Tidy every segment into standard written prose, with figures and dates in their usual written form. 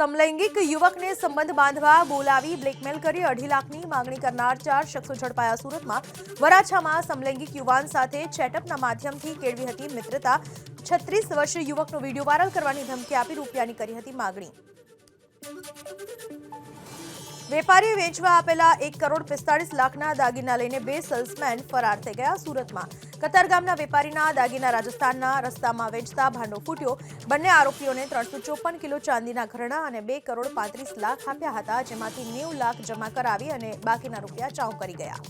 સમલૈંગિક યુવકને સંબંધ બાંધવા બોલાવી બ્લેકમેલ કરી 2.5 લાખની માંગણી કરનાર 4 શખ્સો ઝડપાયા. સુરતમાં વરાછામાં સમલૈંગિક યુવાન સાથે ચેટઅપના માધ્યમથી કેળવી હતી મિત્રતા. 36 વર્ષીય યુવકનો વિડીયો વાયરલ કરવાની ધમકી આપી રૂપિયાની કરી હતી માગણી. વેપારીએ વેચવા આપેલા 1.45 લાખના દાગીના લઈને 2 સેલ્સમેન ફરાર થઈ ગયા. સુરતમાં કતારગામના વેપારીના દાગીના રાજસ્થાનના રસ્તામાં વેચતા ભાંડો ફૂટ્યો. બંને આરોપીઓને 354 કિલો ચાંદીના ઘરેણાં અને 2.35 લાખ આપ્યા હતા, જેમાંથી 90 લાખ જમા કરાવી અને બાકીના રૂપિયા ચાઉ કરી ગયા.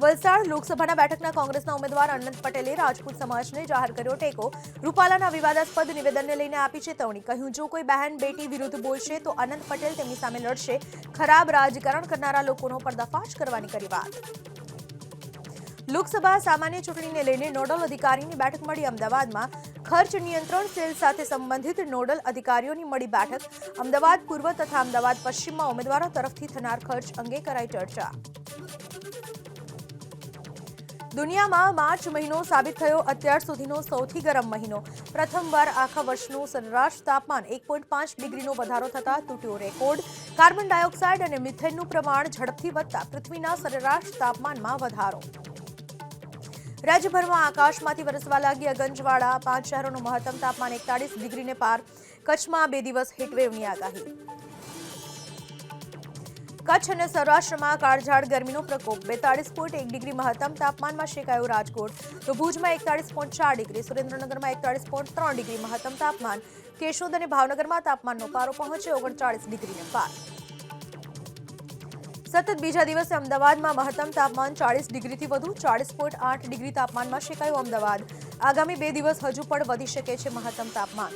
વલસાડ લોકસભાના બેઠકના કોંગ્રેસના ઉમેદવાર અનંત પટેલે રાજપૂત સમાજને જાહેર કર્યો ટેકો. રૂપાલાના વિવાદાસ્પદ નિવેદનને લઈને આપી ચેતવણી. કહ્યું, જો કોઈ બહેન બેટી વિરુદ્ધ બોલશે તો અનંત પટેલ તેમની સામે લડશે. ખરાબ રાજકારણ કરનારા લોકોનો પર્દાફાશ કરવાની કરી વાત. લોકસભા સામાન્ય ચૂંટણીને લઈને નોડલ અધિકારીની બેઠક મળી. અમદાવાદમાં ખર્ચ નિયંત્રણ સેલ સાથે સંબંધિત નોડલ અધિકારીઓની મળી બેઠક. અમદાવાદ પૂર્વ તથા અમદાવાદ પશ્ચિમમાં ઉમેદવારો તરફથી થનાર ખર્ચ અંગે કરાઈ ચર્ચા. દુનિયામાં માર્ચ મહિનો સાબિત થયો અત્યાર સુધીનો સૌથી ગરમ મહિનો. પ્રથમવાર આખા વર્ષનું સરેરાશ તાપમાન 1.5 ડિગ્રીનો વધારો થતા તૂટ્યો રેકોર્ડ. કાર્બન ડાયોક્સાઇડ અને મિથેનનું પ્રમાણ ઝડપથી વધતા પૃથ્વીના સરેરાશ તાપમાનમાં વધારો. રાજ્યભરમાં આકાશમાંથી વરસવા લાગી અગંજવાળા. 5 શહેરોનું મહત્તમ તાપમાન 41 ડિગ્રીને પાર. કચ્છમાં 2 દિવસ હીટવેવની આગાહી. કચ્છ અને સૌરાષ્ટ્રમાં કાળઝાળ ગરમીનો પ્રકોપ. 42.1 ડિગ્રી મહત્તમ તાપમાનમાં શેકાયો રાજકોટ. તો ભુજમાં 41.4 ડિગ્રી, સુરેન્દ્રનગરમાં 41.3 ડિગ્રી મહત્તમ તાપમાન. કેશોદ અને ભાવનગરમાં તાપમાનનો પારો પહોંચ્યો 39 ડિગ્રીને પાર. સતત બીજા દિવસે અમદાવાદમાં મહત્તમ તાપમાન 40 ડિગ્રીથી વધુ. 40.8 ડિગ્રી તાપમાનમાં શેકાયું અમદાવાદ. આગામી 2 દિવસ હજુ પણ વધી શકે છે મહત્તમ તાપમાન.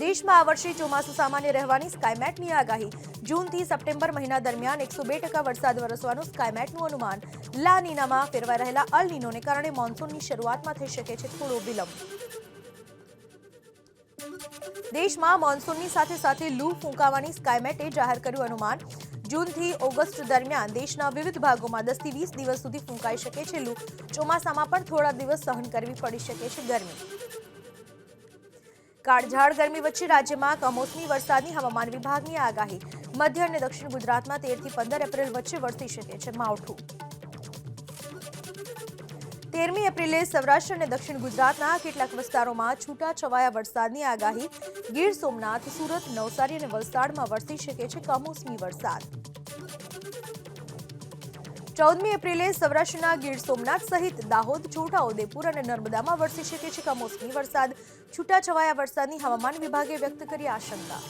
દેશમાં આ વર્ષે ચોમાસું સામાન્ય રહેવાની સ્કાયમેટની આગાહી. જૂનથી સપ્ટેમ્બર મહિના દરમિયાન 102% વરસાદ વરસવાનું સ્કાયમેટનું અનુમાન. લા નીનામાં ફેરવાઈ રહેલા અલ નીનોને કારણે મોન્સૂનની શરૂઆતમાં થઈ શકે છે થોડો વિલંબ. દેશમાં મોન્સૂનની સાથે સાથે લૂ ફૂંકાવાની સ્કાયમેટે જાહેર કર્યું અનુમાન. જૂનથી ઓગસ્ટ દરમિયાન દેશના વિવિધ ભાગોમાં 10 થી 20 દિવસ સુધી ફૂંકાઈ શકે છે લૂ. ચોમાસામાં પણ થોડા દિવસ સહન કરવી પડી શકે છે ગરમી. કાળઝાળ ગરમી વચ્ચે રાજ્યમાં કમોસમી વરસાદની હવામાન વિભાગની આગાહી. મધ્ય અને દક્ષિણ ગુજરાતમાં 13 થી 15 એપ્રિલ વચ્ચે વરસી શકે છે માવઠું. 13મી એપ્રિલે સૌરાષ્ટ્ર અને દક્ષિણ ગુજરાતના કેટલાક વિસ્તારોમાં છૂટાછવાયા વરસાદની આગાહી. ગીર સોમનાથ, સુરત, નવસારી અને વલસાડમાં વરસી શકે છે કમોસમી વરસાદ. 14મી એપ્રિલે સૌરાષ્ટ્રના ગીર સોમનાથ સહિત દાહોદ, છોટાઉદેપુર અને નર્મદામાં વરસી શકે છે કમોસમી વરસાદ. છૂટાછવાયા વરસાદની હવામાન વિભાગે વ્યક્ત કરી આશંકા.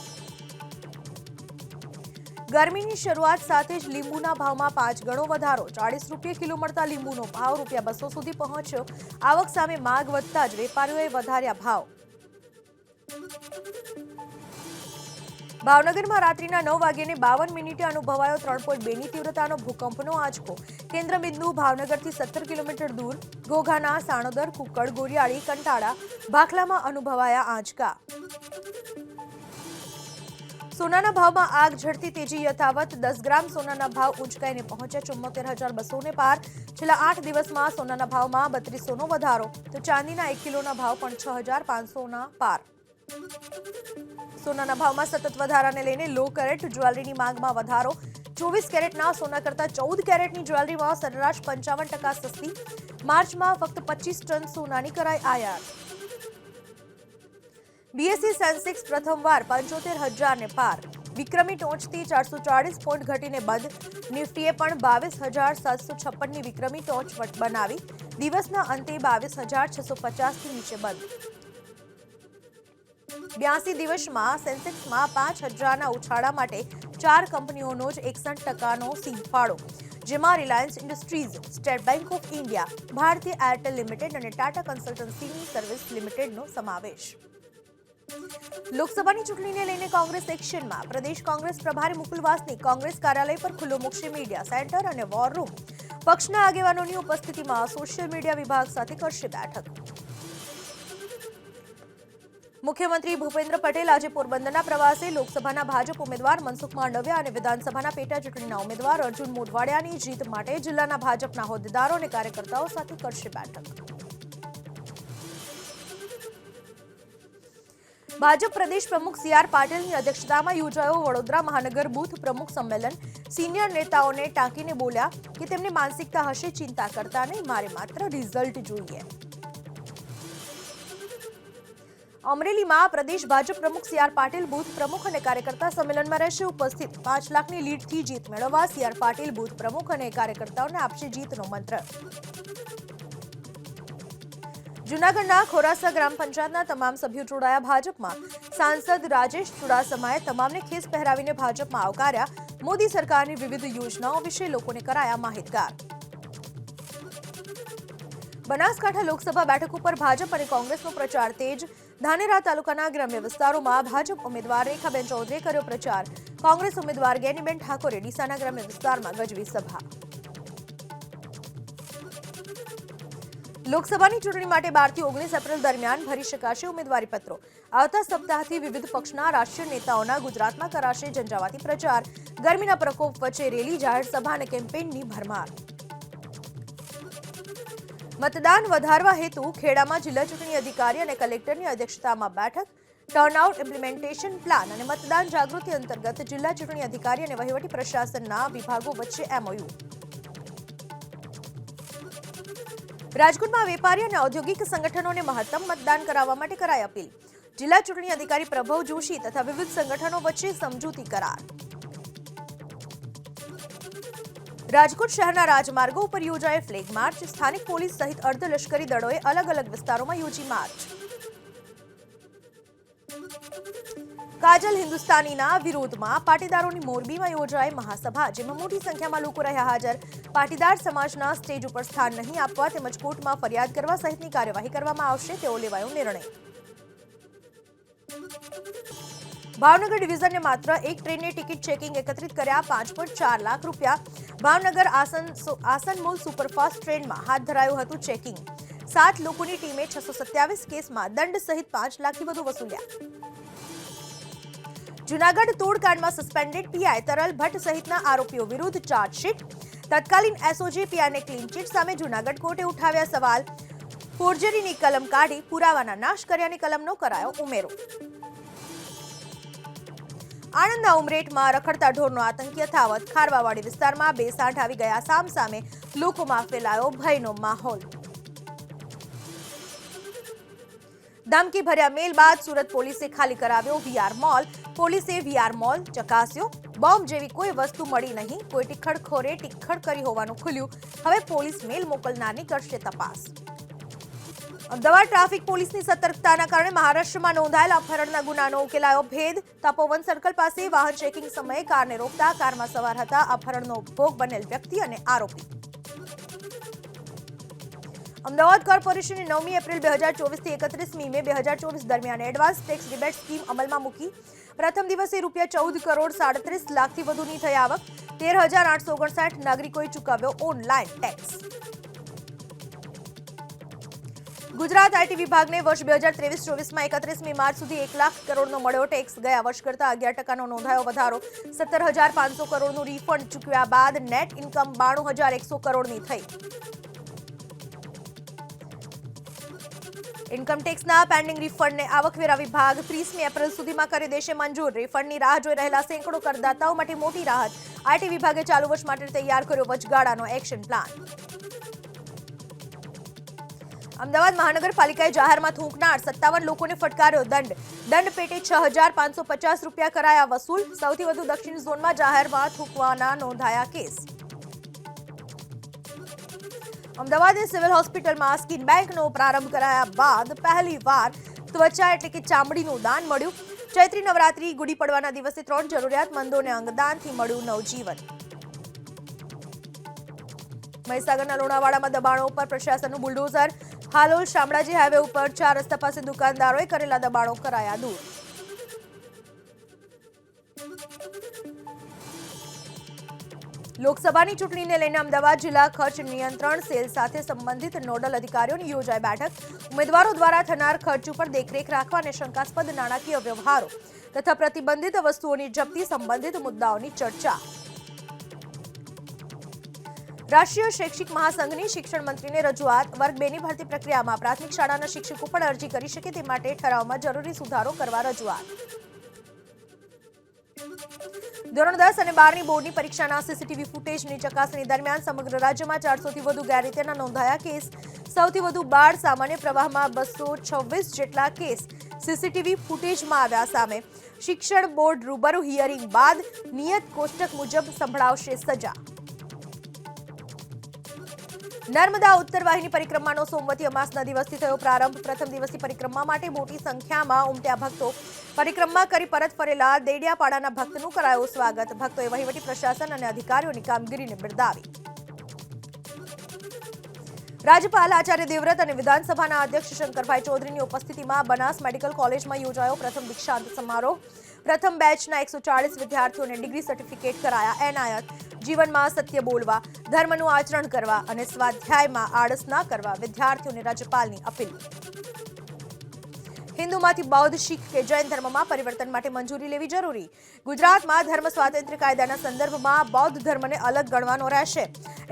ગરમીની શરૂઆત સાથે જ લીંબુના ભાવમાં 5 ગણો વધારો. 40 રૂપિયા કિલો મળતા લીંબુનો ભાવ ₹200 સુધી પહોંચ્યો. આવક સામે માંગ વધતા જ વેપારીઓએ વધાર્યા ભાવ. ભાવનગરમાં રાત્રિના 9 વાગ્યે 52 મિનિટે અનુભવાયો 3.2ની તીવ્રતાનો ભૂકંપનો આંચકો. કેન્દ્ર બિંદુ ભાવનગરથી 17 કિલોમીટર દૂર ઘોઘાના, સાણોદર, કુકડ, ગોરિયાળી, કંટાળા, ભાખલામાં અનુભવાયા આંચકા. સોનાના ભાવમાં આગ ઝરતી તેજી યથાવત. 10 ગ્રામ સોનાના ભાવ ઊંચકાઈને પહોંચ્યા 74,200ને પાર. છેલ્લા 8 દિવસમાં સોનાના ભાવમાં 3200નો વધારો. તો ચાંદીના 1 કિલોના ભાવ પણ 6,500ના પાર. સોનાના ભાવમાં સતત વધારાને લઈને લો કેરેટ જ્વેલરીની માંગમાં વધારો. 24 કેરેટના સોના કરતાં 14 કેરેટની જ્વેલરીમાં સરેરાશ 55% સસ્તી. માર્ચમાં ફક્ત 25 ટન સોનાની કરાઈ આયાત. બીએસઈ સેન્સેક્સ પ્રથમવાર 75,000ને પાર. વિક્રમી ટોચથી 440 પોઈન્ટ ઘટીને બંધ. નિફ્ટીએ પણ 22,756ની વિક્રમી ટોચ બનાવી. દિવસના અંતે 22,650થી નીચે બંધ. 82 દિવસમાં સેન્સેક્સમાં 5,000ના ઉછાળા માટે 4 કંપનીઓનો જ 61%નો સિંહ ફાળો, જેમાં Reliance industries, state bank of India, ભારતીય એરટેલ લિમિટેડ અને ટાટા કન્સલ્ટન્સી સર્વિસ લિમિટેડનો સમાવેશ. લોકસભાની ચૂંટણીને લઈને કોંગ્રેસ એક્શનમાં. પ્રદેશ કોંગ્રેસ પ્રભારી મુકુલ વાસનિક કોંગ્રેસ કાર્યાલય પર ખુલ્લો મૂકશે મીડિયા સેન્ટર અને વોર રૂમ. પક્ષના આગેવાનોની ઉપસ્થિતિમાં સોશિયલ મીડિયા વિભાગ સાથે કરશે બેઠક. મુખ્યમંત્રી ભૂપેન્દ્ર પટેલ આજે પોરબંદરના પ્રવાસે. લોકસભાના ભાજપ ઉમેદવાર મનસુખ માંડવિયા અને વિધાનસભાના પેટા ચૂંટણીના ઉમેદવાર અર્જુન મોઢવાડિયાની જીત માટે જિલ્લાના ભાજપના હોદ્દેદારો અને કાર્યકર્તાઓ સાથે કરશે બેઠક. ભાજપ પ્રદેશ પ્રમુખ સી.આર. પાટીલની અધ્યક્ષતામાં યોજાયો વડોદરા મહાનગર બૂથ પ્રમુખ સંમેલન. સિનિયર નેતાઓને ટાંકીને બોલ્યા કે તેમની માનસિકતા હશે ચિંતા કરતા નહીં, મારે માત્ર રિઝલ્ટ જોઈએ. અમરેલીમાં પ્રદેશ ભાજપ પ્રમુખ સી.આર. પાટીલ બૂથ પ્રમુખ અને કાર્યકર્તા સંમેલનમાં રહેશે ઉપસ્થિત. 5 લાખની લીડથી જીત મેળવવા સી.આર. પાટીલ બૂથ પ્રમુખ અને કાર્યકર્તાઓને આપશે જીતનો મંત્ર. જૂનાગઢના ખોરાસા ગ્રામ પંચાયતના તમામ સભ્યો જોડાયા ભાજપમાં. સાંસદ રાજેશ ચુડાસમાએ તમામને ખેસ પહેરાવીને ભાજપમાં આવકાર્યા. મોદી સરકારની વિવિધ યોજનાઓ વિશે લોકોને કરાયા માહિતગાર. બનાસકાંઠા લોકસભા બેઠક ઉપર ભાજપ અને કોંગ્રેસનો પ્રચાર તેજ. ધાનેરા તાલુકાના ગ્રામ્ય વિસ્તારોમાં ભાજપ ઉમેદવાર રેખાબેન ચૌધરીએ કર્યો પ્રચાર. કોંગ્રેસ ઉમેદવાર ગેનીબેન ઠાકોરે ડીસાના ગ્રામ્ય વિસ્તારમાં ગજવી સભા. લોકસભાની ચૂંટણી માટે 12 થી 19 એપ્રિલ દરમિયાન ભરી શકાશે ઉમેદવારી પત્રો. આવતા સપ્તાહથી વિવિધ પક્ષના રાષ્ટ્રીય નેતાઓના ગુજરાતમાં કરાશે ઝંઝાવાતી પ્રચાર. ગરમીના પ્રકોપ વચ્ચે રેલી, જાહેર સભા અને કેમ્પેઇનની ભરમાર. મતદાન વધારવા હેતુ ખેડામાં જિલ્લા ચૂંટણી અધિકારી અને કલેક્ટરની અધ્યક્ષતામાં બેઠક. ટર્નઆઉટ ઇમ્પ્લિમેન્ટેશન પ્લાન અને મતદાન જાગૃતિ અંતર્ગત જિલ્લા ચૂંટણી અધિકારી અને વહીવટી પ્રશાસનના વિભાગો વચ્ચે MOU. રાજકોટમાં વેપારી અને ઔદ્યોગિક સંગઠનોને મહત્તમ મતદાન કરાવવા માટે કરાઈ અપીલ. જિલ્લા ચૂંટણી અધિકારી પ્રભવ જોશી તથા વિવિધ સંગઠનો વચ્ચે સમજૂતી કરાર. રાજકોટ શહેરના રાજમાર્ગો ઉપર યોજાય ફ્લેગ માર્ચ. સ્થાનિક પોલીસ સહિત અર્ધલશ્કરી દળોએ અલગ અલગ વિસ્તારોમાં યોજી માર્ચ. કાજલ હિન્દુસ્તાનીના વિરોધમાં પાટીદારોની મોરબીમાં યોજાય મહાસભા, જેમાં મોટી સંખ્યામાં લોકો રહ્યા હાજર. પાટીદાર સમાજના સ્ટેજ ઉપર સ્થાન નહીં આપવા તેમજ કોર્ટમાં ફરિયાદ કરવા સહિતની કાર્યવાહી કરવામાં આવશે તેવો લેવાયો નિર્ણય. ભાવનગર ડિવિઝનને માત્ર એક ટ્રેનની ટિકિટ ચેકિંગ એકત્રિત કર્યા 5.4 લાખ રૂપિયા. ભાવનગર આસનમોલ સુપરફાસ્ટ ટ્રેનમાં હાથ ધરાયું હતું ચેકિંગ. 7 લોકોની ટીમે 627 કેસમાં દંડ સહિત 5 લાખથી વધુ વસૂલ્યા. જૂનાગઢ તોડકાંડમાં સસ્પેન્ડેડ પીઆઈ તરલ ભટ્ટ સહિતના આરોપીઓ વિરુદ્ધ ચાર્જશીટ. તત્કાલીન એસઓજી પીઆઈને ક્લીન ચીટ સામે જૂનાગઢ કોર્ટે ઉઠાવ્યા સવાલ. ફોર્જરીની કલમ કાઢી પુરાવાના નાશ કર્યાની કલમનો કરાયો ઉમેરો. આણંદના ઉમરેઠમાં રખડતા ઢોરનો આતંક યથાવત. ખારવાવાડી વિસ્તારમાં 2 સાંઠ આવી ગયા સામસામે. લોકોમાં ફેલાયો ભયનો માહોલ. ધમકી ભર્યા મેલ બાદ સુરત પોલીસે ખાલી કરાવ્યો VR મોલ. પોલીસે VR મોલ ચકાસ્યો. બોમ્બ જેવી કોઈ વસ્તુ મળી નહીં. કોઈ ટીખડખોરે ટીખડ કરી હોવાનું ખુલ્યું. હવે પોલીસ મેલ મોકલનારની કરશે તપાસ. અમદાવાદ ટ્રાફિક પોલીસની સતર્કતાના કારણે મહારાષ્ટ્રમાં નોંધાયેલા અપહરણના ગુનાનો ઉકેલાયો ભેદ. તપોવન સર્કલ પાસે વાહન ચેકિંગ સમયે કારને રોકતા કારમાં સવાર હતા અપહરણનો ભોગ બનેલ વ્યક્તિ અને આરોપી. અમદાવાદ કોર્પોરેશને 9મી એપ્રિલ 2024 થી 31મી મે 2024 દરમિયાન એડવાન્સ ટેક્સ રિબેટ સ્કીમ અમલમાં મૂકી. પ્રથમ દિવસે ₹14 કરોડ 37 લાખથી વધુની થઈ આવક. 13,859 નાગરિકોએ ચૂકવ્યો ઓનલાઈન ટેક્સ. ગુજરાત આઈટી વિભાગને વર્ષ 2023-24માં 31મી માર્ચ સુધી 1 લાખ કરોડનો મળ્યો ટેક્સ. ગયા વર્ષ કરતા 11% નોંધાયો વધારો. 17,500 કરોડનું રિફંડ ચૂકવ્યા બાદ નેટ ઇન્કમ 92,100 કરોડની થઈ. ઇન્કમટેક્સના પેન્ડિંગ રિફંડને આવકવેરા વિભાગ 30મી એપ્રિલ સુધીમાં કરી દેશે મંજૂર. રિફંડની રાહ જોઈ રહેલા સેંકડો કરદાતાઓ માટે મોટી રાહત. આઈટી વિભાગે ચાલુ વર્ષ માટે તૈયાર કર્યો વચગાળાનો એક્શન પ્લાન. અમદાવાદ મહાનગરપાલિકાએ જાહેરમાં થૂંકનાર 57 લોકોને ફટકાર્યો દંડ. દંડ પેટે ₹6,550 કરાયા વસૂલ. સૌથી વધુ દક્ષિણ ઝોનમાં જાહેરમાં થૂંકવાના નોંધાયા કેસ. અમદાવાદની સિવિલ હોસ્પિટલમાં સ્કિન બેંકનો પ્રારંભ કરાયા બાદ પહેલીવાર ત્વચા એટલે કે ચામડીનું દાન મળ્યું. ચૈત્રી નવરાત્રી ગુડી પડવાના દિવસે 3 જરૂરિયાતમંદોને અંગદાનથી મળ્યું નવજીવન. મહીસાગરના લુણાવાડામાં દબાણો ઉપર પ્રશાસનનું બુલડોઝર. હાલોલ શામળાજી હાઈવે ઉપર 4 રસ્તા પાસે દુકાનદારોએ કરેલા દબાણો કરાયા દૂર. લોકસભાની ચૂંટણીને લઈને અમદાવાદ જિલ્લા ખર્ચ નિયંત્રણ સેલ સાથે સંબંધિત નોડલ અધિકારીઓની યોજાઈ બેઠક. ઉમેદવારો દ્વારા થનાર ખર્ચ ઉપર દેખરેખ રાખવા અને શંકાસ્પદ નાણાકીય વ્યવહારો તથા પ્રતિબંધિત વસ્તુઓની જપ્તી સંબંધિત મુદ્દાઓની ચર્ચા. રાષ્ટ્રીય શૈક્ષિક મહાસંઘની શિક્ષણ મંત્રીને રજૂઆત. વર્ગ 2 ની ભરતી પ્રક્રિયામાં પ્રાથમિક શાળાના શિક્ષકો પણ અરજી કરી શકે તે માટે ઠરાવમાં જરૂરી સુધારો કરવા રજૂઆત. ધોરણ 10 અને 12ની બોર્ડની પરીક્ષાના સીસીટીવી ફૂટેજની ચકાસણી દરમિયાન સમગ્ર રાજ્યમાં 400થી વધુ ગેરરીતિના નોંધાયા કેસ. સૌથી વધુ બાળ સામાન્ય પ્રવાહમાં 226 જેટલા કેસ સીસીટીવી ફૂટેજમાં આવ્યા સામે. શિક્ષણ બોર્ડ રૂબરૂ હિયરિંગ બાદ નિયત કોષ્ટક મુજબ સંભળાવશે સજા. નર્મદા ઉત્તર વાહિની પરિક્રમાનો સોમવતી અમાસના દિવસથી થયો પ્રારંભ. પ્રથમ દિવસની પરિક્રમા માટે મોટી સંખ્યામાં ઉમટ્યા ભક્તો. પરિક્રમા કરી પરત ફરેલા દેડિયાપાડાના ભક્તનું કરાયું સ્વાગત. ભક્તોએ વહીવટી પ્રશાસન અને અધિકારીઓની કામગીરીને બિરદાવી. રાજ્યપાલ આચાર્ય દેવવ્રત અને વિધાનસભાના અધ્યક્ષ શંકરભાઈ ચૌધરીની ઉપસ્થિતિમાં બનાસ મેડિકલ કોલેજમાં યોજાયો પ્રથમ દીક્ષાંત સમારોહ. પ્રથમ બેચના 140 વિદ્યાર્થીઓને ડિગ્રી સર્ટિફિકેટ કરાયા એનાયત. જીવનમાં સત્ય બોલવા, ધર્મનું આચરણ કરવા અને સ્વાધ્યાયમાં આળસ ના કરવા વિદ્યાર્થીઓને રાજ્યપાલની અપીલ. હિન્દુમાંથી બૌદ્ધ, શીખ કે જૈન ધર્મમાં પરિવર્તન માટે મંજૂરી લેવી જરૂરી. ગુજરાતમાં ધર્મ સ્વાતંત્ર્ય કાયદાના સંદર્ભમાં બૌદ્ધ ધર્મને અલગ ગણવાનો રહેશે.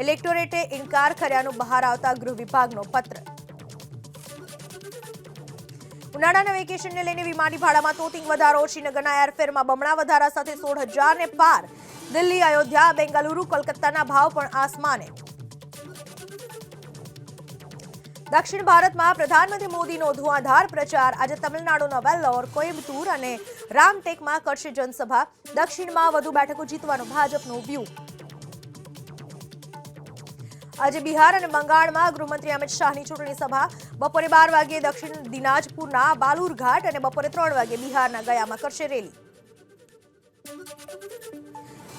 ઇલેક્ટોરેટે ઇનકાર કર્યાનું બહાર આવતા ગૃહ વિભાગનો પત્ર. ઉનાળાના વેકેશનને લઈને વિમાની ભાડામાં તોતિંગ વધારો. શ્રીનગરના એરફેરમાં બમણા વધારા સાથે 16,000 ને પાર. દિલ્હી, અયોધ્યા, બેંગાલુરુ, કોલકાતાના ભાવ પણ આસમાને. દક્ષિણ ભારતમાં પ્રધાનમંત્રી મોદીનો ધુઆંધાર પ્રચાર. આજે તમિલનાડુના વેલ્લોર, કોઇમ્બતુર અને રામટેકમાં કરશે જનસભા. દક્ષિણમાં વધુ બેઠકો જીતવાનો ભાજપનો વ્યૂહ. આજે બિહાર અને બંગાળમાં ગૃહમંત્રી અમિત શાહની ચૂંટણી સભા. બપોરે 12 વાગ્યે દક્ષિણ દિનાજપુરના બાલુરઘાટ અને બપોરે 3 વાગ્યે બિહારના ગયામાં કરશે રેલી.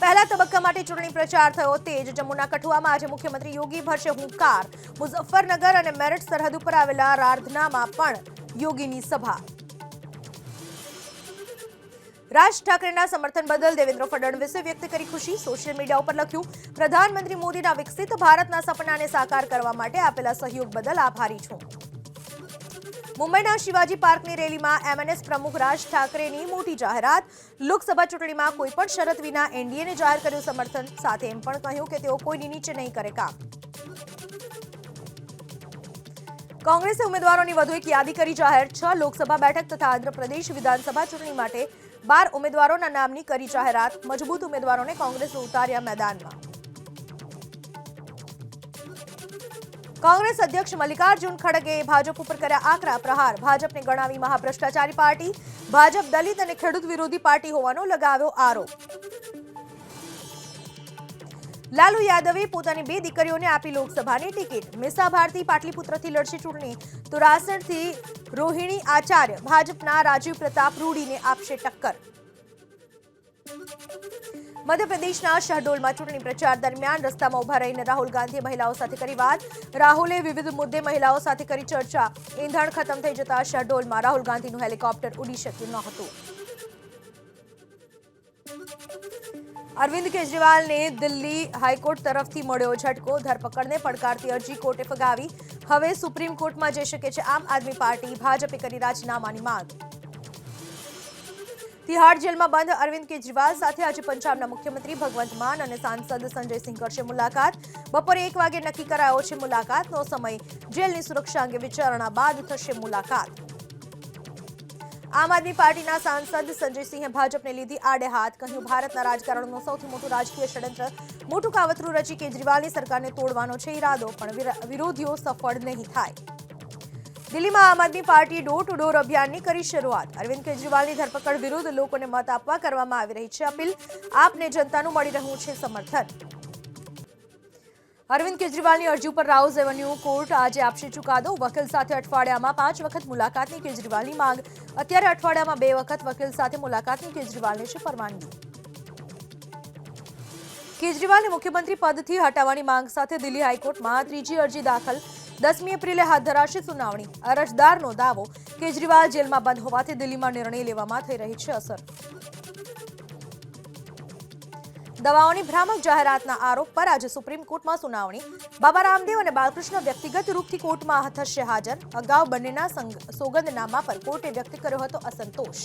પહેલા તબક્કા માટે ચૂંટણી પ્રચાર થયો તેજ. જમ્મુના કઠુઆમાં આજે મુખ્યમંત્રી યોગી ભરશે હુંકાર. મુઝફ્ફરનગર અને મેરઠ સરહદ ઉપર આવેલા રાધનામાં પણ યોગીની સભા. રાજ ઠાકરેના સમર્થન બદલ દેવેન્દ્ર ફડણવીસે વ્યક્ત કરી ખુશી. સોશિયલ મીડિયા ઉપર લખ્યું, પ્રધાનમંત્રી મોદીના વિકસિત ભારતના સપનાને સાકાર કરવા માટે આપેલા સહયોગ બદલ આભારી છું. મુંબઈના શિવાજી પાર્કની રેલીમાં એમએનએસ પ્રમુખ રાજ ઠાકરેની મોટી જાહેરાત. લોકસભા ચૂંટણીમાં કોઈ પણ શરત વિના એનડીએને જાહેર કર્યું સમર્થન. સાથે એમ પણ કહ્યું કે તેઓ કોઈની નીચે નહીં કરે કામ. કોંગ્રેસે ઉમેદવારોની વધુ એક યાદી કરી જાહેર. 6 લોકસભા બેઠક તથા આંધ્રપ્રદેશ વિધાનસભા ચૂંટણી માટે 12 ઉમેદવારોના નામની કરી જાહેરાત. મજબૂત ઉમેદવારોને કોંગ્રેસે ઉતાર્યા મેદાનમાં. કોંગ્રેસ અધ્યક્ષ મલ્લિકાર્જુન ખડગે ભાજપ ઉપર કર્યા આકરા પ્રહાર. ભાજપને ગણાવી મહાભ્રષ્ટાચારી પાર્ટી. ભાજપ દલિત અને ખેડૂત વિરોધી પાર્ટી હોવાનો લગાવ્યો આરોપ. લાલુ યાદવે પોતાની 2 દીકરીઓને આપી લોકસભાની ટિકિટ. મિસા ભારતી પાટલીપુત્રથી લડશે ચૂંટણી તો રાસણથી રોહિણી આચાર્ય ભાજપના રાજીવ પ્રતાપ રૂડીને આપશે ટક્કર. મધ્યપ્રદેશના શહડોલમાં ચૂંટણી પ્રચાર દરમિયાન રસ્તામાં ઉભા રહીને રાહુલ ગાંધીએ મહિલાઓ સાથે કરી વાત. રાહુલે વિવિધ મુદ્દે મહિલાઓ સાથે કરી ચર્ચા. ઈંધણ ખતમ થઈ જતા શહડોલમાં રાહુલ ગાંધીનું હેલિકોપ્ટર ઉડી શક્યું નહોતું. અરવિંદ કેજરીવાલને દિલ્હી હાઈકોર્ટ તરફથી મળ્યો ઝટકો. ધરપકડને પડકારતી અરજી કોર્ટે ફગાવી. હવે સુપ્રીમ કોર્ટમાં જઈ શકે છે આમ આદમી પાર્ટી. ભાજપે કરી રાજીનામાની માંગ. તિહાડ જેલમાં બંધ અરવિંદ કેજરીવાલ સાથે આજે પંજાબના મુખ્યમંત્રી ભગવંત માન અને સાંસદ સંજયસિંહ કરશે મુલાકાત. બપોરે 1 વાગે નક્કી કરાયો છે મુલાકાતનો સમય. જેલની સુરક્ષા અંગે વિચારણા બાદ થશે મુલાકાત. આમ આદમી પાર્ટીના સાંસદ સંજયસિંહે ભાજપને લીધી આડે હાથ. કહ્યું, ભારતના રાજકારણનું સૌથી મોટું રાજકીય ષડયંત્ર. મોટું કાવતરું રચી કેજરીવાલની સરકારને તોડવાનો છે ઈરાદો, પણ વિરોધીઓ સફળ નહીં થાય. દિલ્હીમાં આમ આદમી પાર્ટીએ ડોર ટુ ડોર અભિયાનની કરી શરૂઆત. અરવિંદ કેજરીવાલની ધરપકડ વિરુદ્ધ લોકોને મત આપવા કરવામાં આવી રહી છે અપીલ. આપને જનતાનું મળી રહ્યું છે સમર્થન. અરવિંદ કેજરીવાલની અરજી ઉપર રાઉઝ એવન્યુ કોર્ટ આજે આપશે ચુકાદો. વકીલ સાથે અઠવાડિયામાં 5 વખત મુલાકાતની કેજરીવાલની માંગ. અત્યારે અઠવાડિયામાં 2 વખત વકીલ સાથે મુલાકાતની કેજરીવાલને છે પરવાનગી. કેજરીવાલને મુખ્યમંત્રી પદથી હટાવવાની માંગ સાથે દિલ્હી હાઈકોર્ટમાં ત્રીજી અરજી દાખલ. 10મી એપ્રિલે હાથ ધરાશે સુનાવણી. અરજદારનો દાવો, કેજરીવાલ જેલમાં બંધ હોવાથી દિલ્હીમાં નિર્ણય લેવામાં થઈ રહી છે અસર. દવાઓની ભ્રામક જાહેરાતના આરોપ પર આજે સુપ્રીમ કોર્ટમાં સુનાવણી. બાબા રામદેવ અને બાલકૃષ્ણ વ્યક્તિગત રૂપથી કોર્ટમાં થશે હાજર. અગાઉ બંનેના સોગંદનામા પર કોર્ટે વ્યક્ત કર્યો હતો અસંતોષ.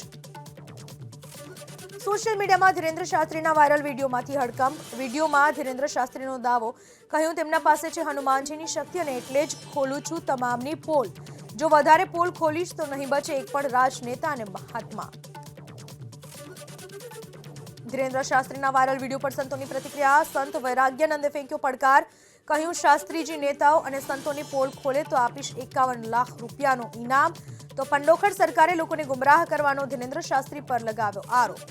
સોશિયલ મીડિયામાં ધીરેન્દ્ર શાસ્ત્રીના વાયરલ વિડીયોમાંથી હડકંપ. વિડીયોમાં ધીરેન્દ્ર શાસ્ત્રીનો દાવો, કહ્યું તેમના પાસે છે હનુમાનજીની શક્તિ અને એટલે જ ખોલું છું તમામની પોલ. જો વધારે પોલ ખોલીશ તો નહીં બચે એક પણ રાજનેતા અને મહાત્મા. ધીરેન્દ્ર શાસ્ત્રીના વાયરલ વિડીયો પર સંતોની પ્રતિક્રિયા. સંત વૈરાગ્યાનંદે ફેંક્યો પડકાર. કહ્યું શાસ્ત્રીજી નેતાઓ અને સંતોની પોલ ખોલે તો આપીશ 51 લાખ રૂપિયાનું ઇનામ. તો પંડોખડ સરકારે લોકોને ગુમરાહ કરવાનો ધીરેન્દ્ર શાસ્ત્રી પર લગાવ્યો આરોપ.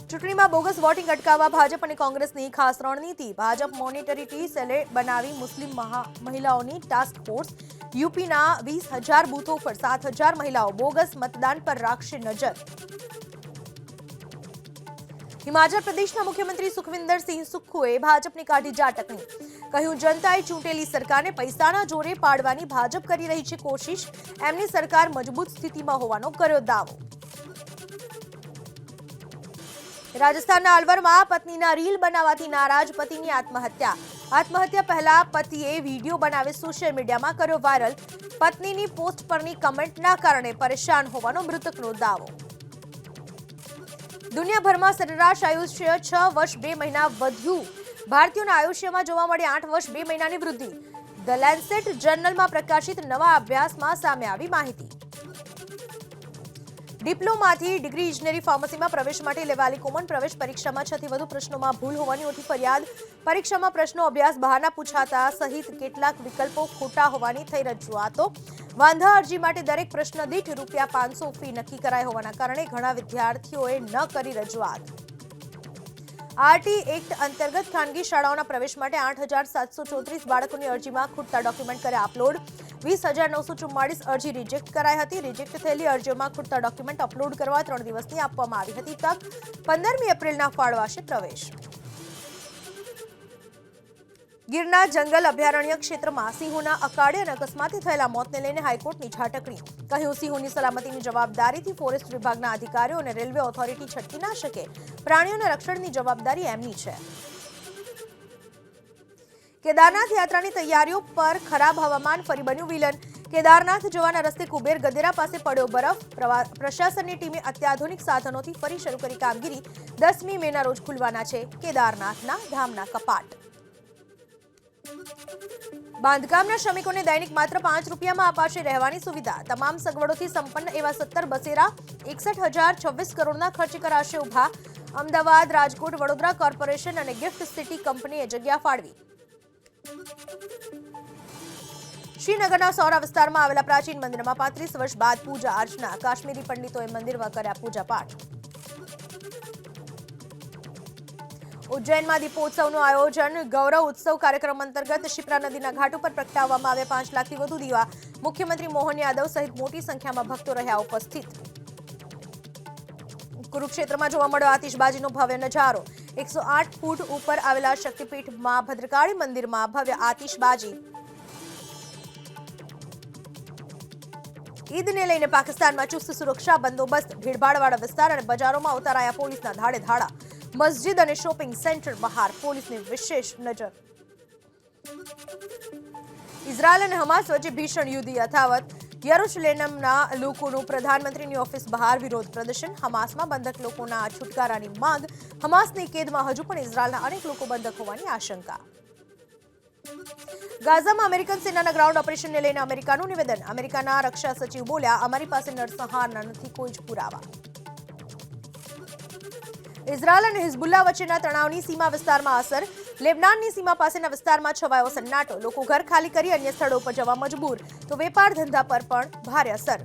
ચૂંટણીમાં બોગસ વોટિંગ અટકાવવા ભાજપ અને કોંગ્રેસની ખાસ રણનીતિ. ભાજપ મોનિટરી સેલે બનાવી મુસ્લિમ મહિલાઓની ટાસ્ક ફોર્સ. યુપીના 20,000 બૂથો પર 7,000 મહિલાઓ બોગસ મતદાન પર રાખશે નજર. હિમાચલ પ્રદેશના મુખ્યમંત્રી સુખવિન્દરસિંહ સુક્ખુએ ભાજપની કાઢી ઝાટકણી. કહ્યું જનતાએ ચૂંટેલી સરકારને પૈસાના જોરે પાડવાની ભાજપ કરી રહી છે કોશિશ. એમની સરકાર મજબૂત સ્થિતિમાં હોવાનો કર્યો દાવો. રાજસ્થાનના અલવરમાં પત્નીના રીલ બનાવવાથી નારાજ પતિની આત્મહત્યા. આત્મહત્યા પહેલા પતિએ વિડીયો બનાવી સોશિયલ મીડિયામાં કર્યો વાયરલ. પત્નીની પોસ્ટ પરની કમેન્ટના કારણે પરેશાન હોવાનો મૃતકનો દાવો. દુનિયાભરમાં સરેરાશ આયુષ્ય 6 વર્ષ 2 મહિના વધ્યું. ભારતીયોના આયુષ્યમાં જોવા મળી 8 વર્ષ 2 મહિનાની વૃદ્ધિ. ધ લેન્સેટ જર્નલમાં પ્રકાશિત નવા અભ્યાસમાં સામે આવી માહિતી. ડિપ્લોમાથી ડિગ્રી ઇજનેરી ફાર્મસીમાં પ્રવેશ માટે લેવાયેલી કોમન પ્રવેશ પરીક્ષામાં 6 થી વધુ પ્રશ્નોમાં ભૂલ હોવાની ઉઠી ફરિયાદ. પરીક્ષામાં પ્રશ્નો અભ્યાસ બહારના પૂછાતા સહિત કેટલાક વિકલ્પો ખોટા હોવાની થઈ રજૂઆતો. વાંધા અરજી માટે દરેક પ્રશ્ન દીઠ ₹500 ફી નક્કી કરાઈ હોવાના કારણે ઘણા વિદ્યાર્થીઓએ ન કરી રજૂઆત. આરટી એક્ટ અંતર્ગત ખાનગી શાળાઓના પ્રવેશ માટે 8,734 બાળકોની અરજીમાં ખૂટતા ડોક્યુમેન્ટ કર્યા અપલોડ. 20,944 અરજી રિજેક્ટ કરાઈ હતી. રિજેક્ટ થયેલી અરજીઓમાં ખૂટતા ડોક્યુમેન્ટ અપલોડ કરવા 3 દિવસની આપવામાં આવી હતી તક. 15મી એપ્રિલના ફાળવાશે પ્રવેશ. ગીરના જંગલ અભયારણ્ય ક્ષેત્રમાં સિંહોના અકાળે અને અકસ્માતે થયેલા મોતને લઈને હાઈકોર્ટની ઝાટકણી. કહ્યું સિંહોની સલામતીની જવાબદારીથી ફોરેસ્ટ વિભાગના અધિકારીઓ અને રેલવે ઓથોરિટી છટકી ના શકે. પ્રાણીઓના રક્ષણની જવાબદારી એમની છે. કેદારનાથ યાત્રાની તૈયારીઓ પર ખરાબ હવામાન ફરી બન્યું વિલન. કેદારનાથ જવાના રસ્તે કુબેર ગદેરા પાસે પડ્યો બરફ. પ્રશાસનની ટીમે અત્યાધુનિક સાધનોથી ફરી શરૂ કરી કામગીરી. 10મી મેના રોજ ખુલવાના છે કેદારનાથના ધામના કપાટ. બાંધકામના શ્રમિકોને દૈનિક માત્ર ₹5 અપાશે રહેવાની સુવિધા. તમામ સગવડોથી સંપન્ન એવા 17 બસેરા 61,026 કરોડના ખર્ચે કરાશે ઉભા. અમદાવાદ, રાજકોટ, વડોદરા કોર્પોરેશન અને ગિફ્ટ સિટી કંપનીએ જગ્યા ફાળવી. શ્રીનગરના સૌરા વિસ્તારમાં આવેલા પ્રાચીન મંદિરમાં 35 વર્ષ બાદ પૂજા અર્ચના. કાશ્મીરી પંડિતોએ મંદિરમાં કર્યા પૂજા પાઠ. ઉજ્જૈનમાં દીપોત્સવનું આયોજન. ગૌરવ ઉત્સવ કાર્યક્રમ અંતર્ગત શિપ્રા નદીના ઘાટ ઉપર પ્રગટાવવામાં આવ્યા 5 લાખથી વધુ દીવા. મુખ્યમંત્રી મોહન યાદવ સહિત મોટી સંખ્યામાં ભક્તો રહ્યા ઉપસ્થિત. કુરુક્ષેત્રમાં જોવા મળ્યો આતિશબાજીનો ભવ્ય નજારો. 108 ફૂટ ઉપર આવેલા શક્તિપીઠમાં ભદ્રકાળી મંદિરમાં ભવ્ય આતિશબાજી. ઈદને લઈને પાકિસ્તાનમાં ચુસ્ત સુરક્ષા બંદોબસ્ત. ભીડભાડવાળા વિસ્તાર અને બજારોમાં ઉતારાયા પોલીસના ધાડે ધાડા. મસ્જિદ અને શોપિંગ સેન્ટર બહાર પોલીસની વિશેષ નજર. ઇઝરાયલ અને હમાસ વચ્ચે ભીષણ યુદ્ધ યથાવત. યરુશલેમના લોકોનું પ્રધાનમંત્રીની ઓફિસ બહાર વિરોધ પ્રદર્શન. હમાસમાં બંધક લોકોના છુટકારાની માંગ. હમાસની કેદમાં હજુ પણ ઇઝરાયલના અનેક લોકો બંધક હોવાની આશંકા. ગાઝામાં અમેરિકન સેનાના ગ્રાઉન્ડ ઓપરેશનને લઈને અમેરિકાનું નિવેદન. અમેરિકાના રક્ષા સચિવ બોલ્યા અમારી પાસે નરસંહારના નથી કોઈ જ પુરાવા. ઇઝરાયલ અને હિઝબુલ્લા વચ્ચેના તણાવની સીમા વિસ્તારમાં અસર. લેબનાનની સીમા પાસેના વિસ્તારમાં છવાયો સન્નાટો. લોકો ઘર ખાલી કરી અન્ય સ્થળો પર જવા મજબૂર. તો વેપાર ધંધા પર પણ ભારે અસર.